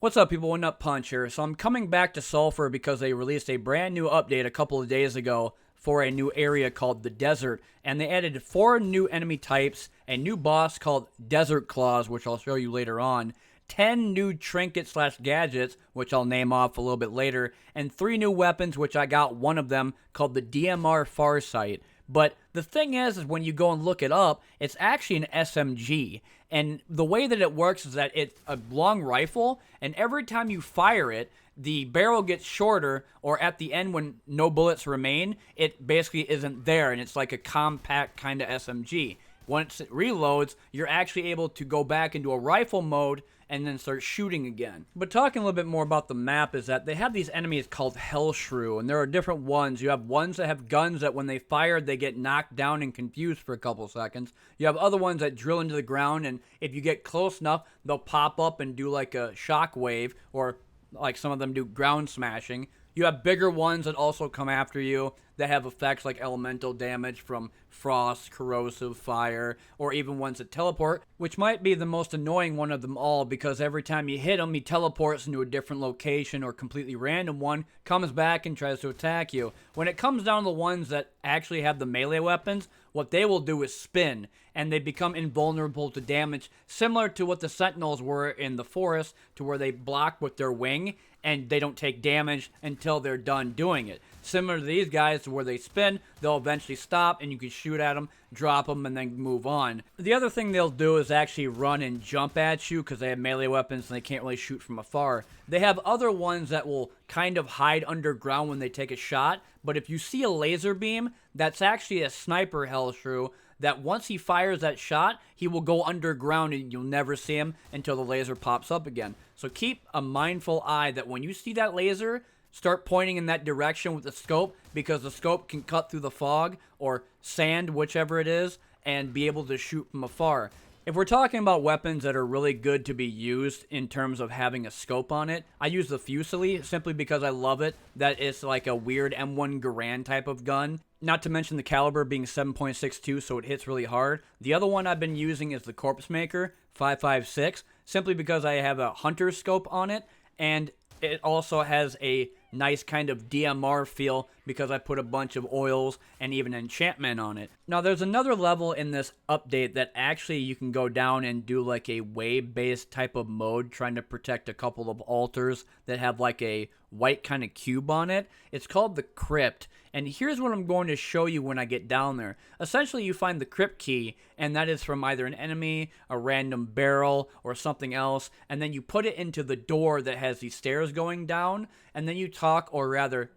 What's up, people? One Up Punch here. So I'm coming back to Sulfur because they released a brand new update a couple of days ago for a new area called the Desert, and they added 4 new enemy types, a new boss called Desert Claws, which I'll show you later on, 10 new trinkets/gadgets, which I'll name off a little bit later, and 3 new weapons, which I got one of them called the DMR Farsight. But the thing is when you go and look it up, it's actually an SMG. And the way that it works is that it's a long rifle, and every time you fire it, the barrel gets shorter, or at the end when no bullets remain, it basically isn't there, and it's like a compact kind of SMG. Once it reloads, you're actually able to go back into a rifle mode and then start shooting again. But talking a little bit more about the map is that they have these enemies called HellShrews, and there are different ones. You have ones that have guns that when they fire, they get knocked down and confused for a couple seconds. You have other ones that drill into the ground, and if you get close enough, they'll pop up and do like a shock wave, or like some of them do ground smashing. You have bigger ones that also come after you that have effects like elemental damage from frost, corrosive, fire, or even ones that teleport, which might be the most annoying one of them all because every time you hit him, he teleports into a different location, or completely random one comes back and tries to attack you. When it comes down to the ones that actually have the melee weapons, what they will do is spin, and they become invulnerable to damage, similar to what the Sentinels were in the forest, to where they block with their wing, and they don't take damage until they're done doing it. Similar to these guys, where they spin, they'll eventually stop, and you can shoot at them, drop them, and then move on. The other thing they'll do is actually run and jump at you, because they have melee weapons, and they can't really shoot from afar. They have other ones that will kind of hide underground when they take a shot, but if you see a laser beam, that's actually a sniper HellShrew, that once he fires that shot, he will go underground and you'll never see him until the laser pops up again. So keep a mindful eye that when you see that laser, start pointing in that direction with the scope, because the scope can cut through the fog or sand, whichever it is, and be able to shoot from afar. If we're talking about weapons that are really good to be used in terms of having a scope on it, I use the Fusilier simply because I love it. That it's like a weird M1 Garand type of gun. Not to mention the caliber being 7.62, so it hits really hard. The other one I've been using is the Corpse Maker 5.56, simply because I have a hunter scope on it, and it also has a nice kind of DMR feel because I put a bunch of oils and even enchantment on it. Now there's another level in this update that actually you can go down and do like a wave-based type of mode, trying to protect a couple of altars that have like a white kind of cube on it. It's called the Crypt, and here's what I'm going to show you when I get down there. Essentially, you find the Crypt key, and that is from either an enemy, a random barrel, or something else, and then you put it into the door that has these stairs going down, and then you talk, or rather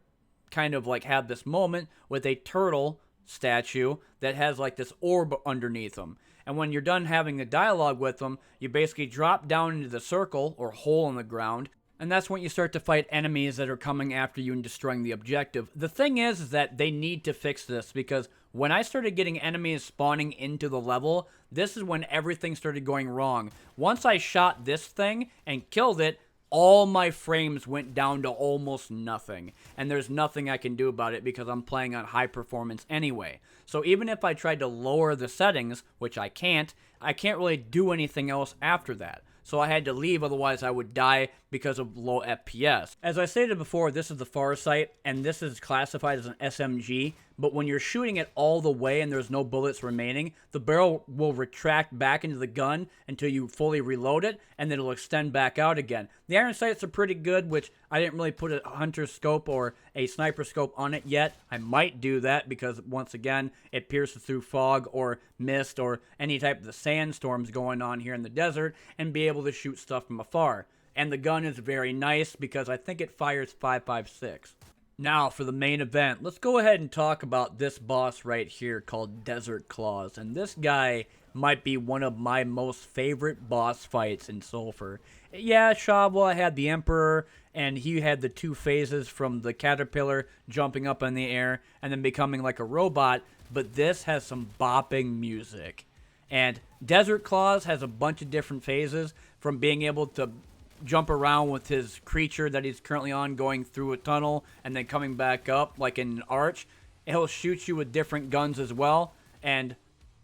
kind of like have this moment with a turtle statue that has like this orb underneath them. And when you're done having a dialogue with them, you basically drop down into the circle or hole in the ground, and that's when you start to fight enemies that are coming after you and destroying the objective. The thing is that they need to fix this, because when I started getting enemies spawning into the level, this is when everything started going wrong. Once I shot this thing and killed it, all my frames went down to almost nothing, and there's nothing I can do about it because I'm playing on high performance anyway. So even if I tried to lower the settings, which I can't really do anything else after that. So I had to leave, otherwise I would die because of low FPS. As I stated before, this is the Farsight, and this is classified as an SMG, but when you're shooting it all the way and there's no bullets remaining, the barrel will retract back into the gun until you fully reload it, and then it'll extend back out again. The iron sights are pretty good, which I didn't really put a hunter scope or a sniper scope on it yet. I might do that because, once again, it pierces through fog or mist or any type of the sandstorms going on here in the desert, and be able to shoot stuff from afar. And the gun is very nice because I think it fires 5.56. Now for the main event, let's go ahead and talk about this boss right here called Desert Claws. And this guy might be one of my most favorite boss fights in Sulfur. Yeah, Shabwa had the Emperor, and he had the 2 phases from the caterpillar jumping up in the air and then becoming like a robot, but this has some bopping music. And Desert Claws has a bunch of different phases, from being able to jump around with his creature that he's currently on, going through a tunnel and then coming back up like in an arch. He'll shoot you with different guns as well, and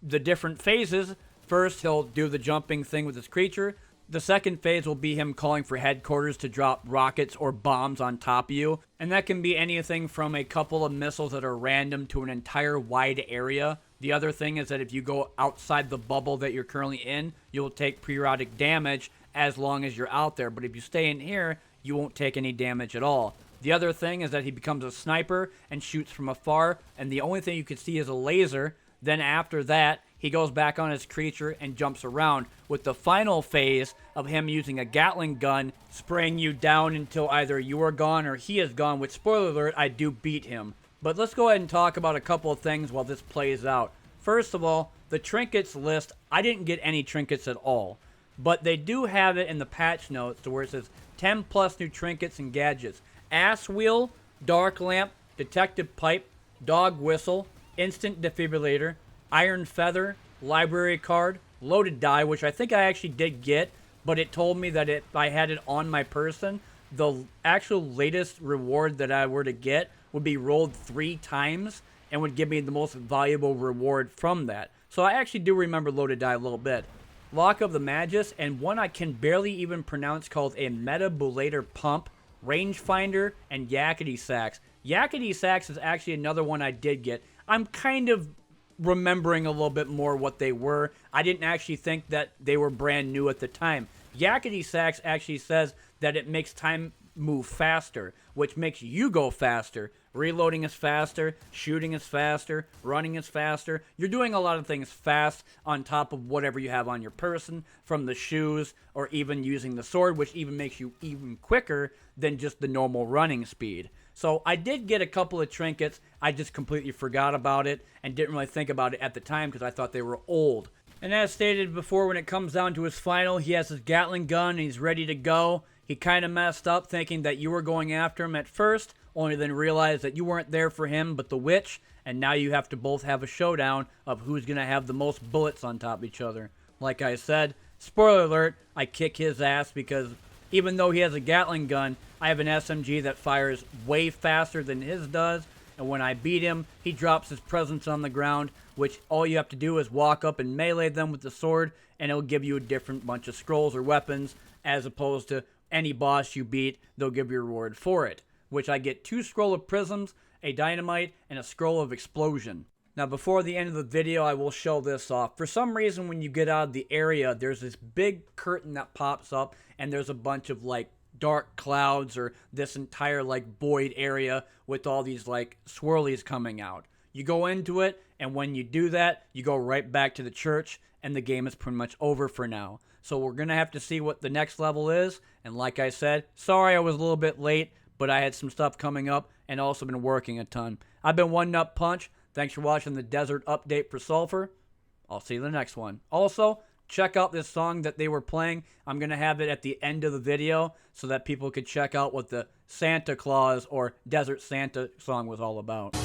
the different phases, first he'll do the jumping thing with his creature, The second phase will be him calling for headquarters to drop rockets or bombs on top of you. And that can be anything from a couple of missiles that are random to an entire wide area. The other thing is that if you go outside the bubble that you're currently in, you'll take periodic damage as long as you're out there. But if you stay in here, you won't take any damage at all. The other thing is that he becomes a sniper and shoots from afar, and the only thing you can see is a laser. Then after that, he goes back on his creature and jumps around, with the final phase of him using a Gatling gun, spraying you down until either you are gone or he is gone, which, spoiler alert, I do beat him. But let's go ahead and talk about a couple of things while this plays out. First of all, the trinkets list, I didn't get any trinkets at all. But they do have it in the patch notes to where it says 10 plus new trinkets and gadgets. Ass wheel, dark lamp, detective pipe, dog whistle, instant defibrillator, iron feather, library card, loaded die, which I think I actually did get, but it told me that if I had it on my person, the actual latest reward that I were to get would be rolled 3 times and would give me the most valuable reward from that. So I actually do remember loaded die a little bit. Lock of the Magus, and one I can barely even pronounce called a Metabulator Pump, Rangefinder, and Yakety Sax. Yakety Sax is actually another one I did get. I'm kind of remembering a little bit more what they were. I didn't actually think that they were brand new at the time. Yakety Sax actually says that it makes time move faster, which makes you go faster. Reloading is faster, shooting is faster, running is faster. You're doing a lot of things fast on top of whatever you have on your person, from the shoes or even using the sword, which even makes you even quicker than just the normal running speed. So I did get a couple of trinkets. I just completely forgot about it and didn't really think about it at the time because I thought they were old. And as stated before, when it comes down to his final, he has his Gatling gun and he's ready to go. He kind of messed up thinking that you were going after him at first, only then realized that you weren't there for him but the witch, and now you have to both have a showdown of who's going to have the most bullets on top of each other. Like I said, spoiler alert, I kick his ass because even though he has a Gatling gun, I have an SMG that fires way faster than his does, and when I beat him, he drops his presents on the ground, which all you have to do is walk up and melee them with the sword, and it'll give you a different bunch of scrolls or weapons, as opposed to any boss you beat, they'll give you a reward for it, which I get 2 scroll of prisms, a dynamite, and a scroll of explosion. Now before the end of the video, I will show this off. For some reason, when you get out of the area, there's this big curtain that pops up, and there's a bunch of like dark clouds or this entire like void area with all these like swirlies coming out. You go into it, and when you do that, you go right back to the church, and the game is pretty much over for now. So we're going to have to see what the next level is, and like I said, sorry I was a little bit late, but I had some stuff coming up and also been working a ton. I've been One Nut Punch. Thanks for watching the Desert Update for Sulfur. I'll see you in the next one. Also, check out this song that they were playing. I'm going to have it at the end of the video so that people could check out what the Santa Claus or Desert Santa song was all about.